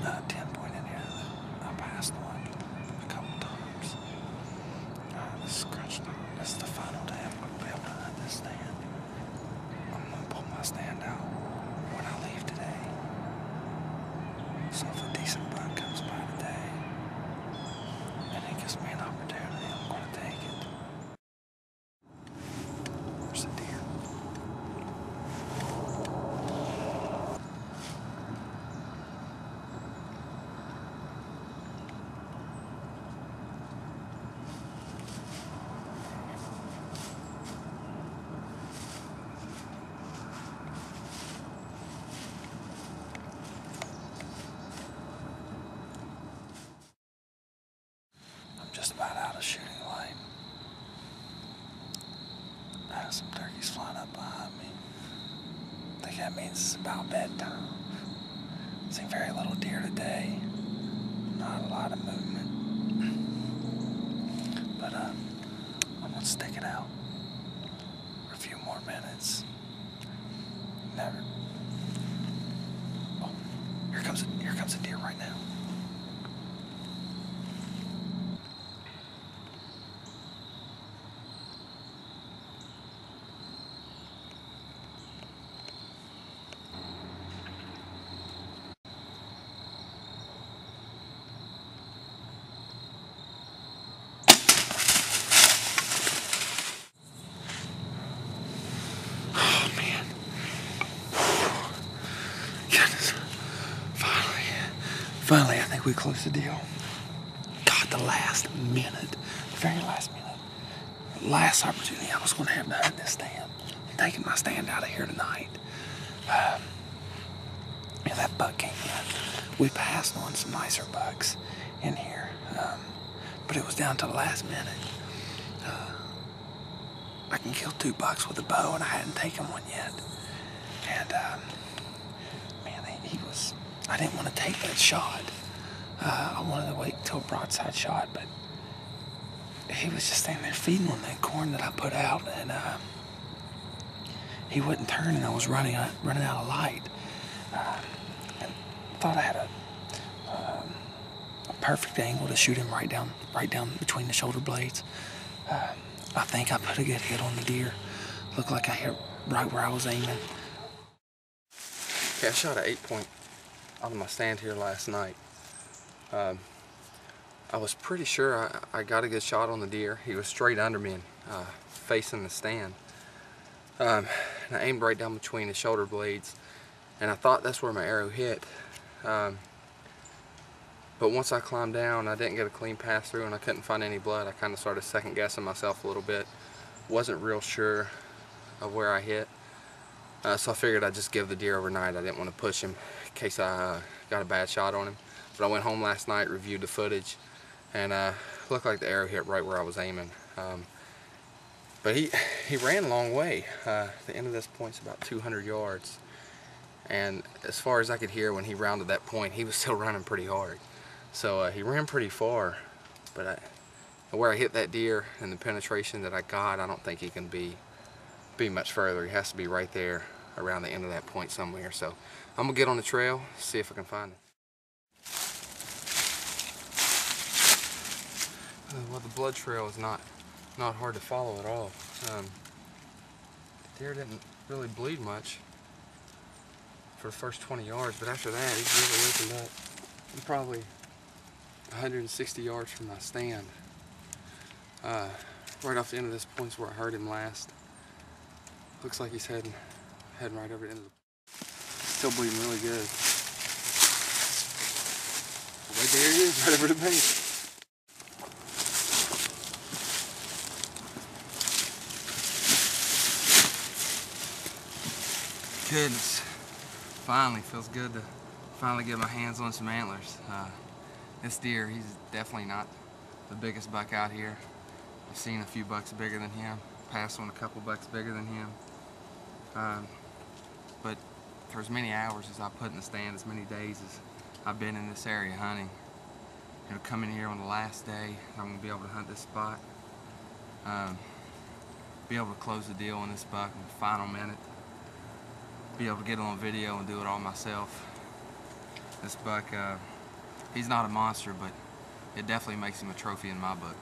10 point in here that I passed one a couple times. This is scratched on. This is the final day I'm going to be able to hunt this stand. I'm going to pull my stand out when I leave today. So if a decent buck comes by today and it gives me an opportunity, I'm going to take it. There's a deer. Just about out of shooting light. I have some turkeys flying up behind me. I think that means it's about bedtime. Seen very little deer today. Not a lot of movement. But I'm gonna stick it out for a few more minutes. Never. Oh, here comes a deer right now. Finally, I think we closed the deal. God, the last minute, the very last minute, last opportunity I was going to have to hunt this stand. I'm taking my stand out of here tonight. Yeah, that buck came in. We passed on some nicer bucks in here, but it was down to the last minute. I can kill 2 bucks with a bow, and I hadn't taken one yet. And man, he was. I didn't want to take that shot. I wanted to wait until a broadside shot, but he was just standing there feeding on that corn that I put out, and he wouldn't turn, and I was running out of light. And thought I had a perfect angle to shoot him right down between the shoulder blades. I think I put a good hit on the deer. Looked like I hit right where I was aiming. Okay, I shot an 8-point out of my stand here last night. I was pretty sure I got a good shot on the deer. He was straight under me and facing the stand. And I aimed right down between the shoulder blades, and I thought that's where my arrow hit. But once I climbed down, I didn't get a clean pass through, and I couldn't find any blood. I kind of started second guessing myself a little bit. Wasn't real sure of where I hit. So I figured I'd just give the deer overnight. I didn't want to push him in case I got a bad shot on him. But I went home last night, reviewed the footage, and looked like the arrow hit right where I was aiming. But he ran a long way. The end of this point's about 200 yards. And as far as I could hear when he rounded that point, he was still running pretty hard. So he ran pretty far, but where I hit that deer and the penetration that I got, I don't think he can be much further. He has to be right there around the end of that point somewhere. So I'm gonna get on the trail, see if I can find it. Well, the blood trail is not hard to follow at all. The deer didn't really bleed much for the first 20 yards, but after that, he really opened up. I'm probably 160 yards from my stand. Right off the end of this point's where I heard him last. Looks like he's heading right over the end of the. Still bleeding really good. Right there he is, right over the bank. Goodness, finally feels good to finally get my hands on some antlers. This deer, he's definitely not the biggest buck out here. I've seen a few bucks bigger than him, passed on a couple bucks bigger than him. But for as many hours as I put in the stand, as many days as I've been in this area hunting, you know, coming here on the last day, I'm gonna be able to hunt this spot, be able to close the deal on this buck in the final minute, be able to get it on video and do it all myself. This buck, he's not a monster, but it definitely makes him a trophy in my book.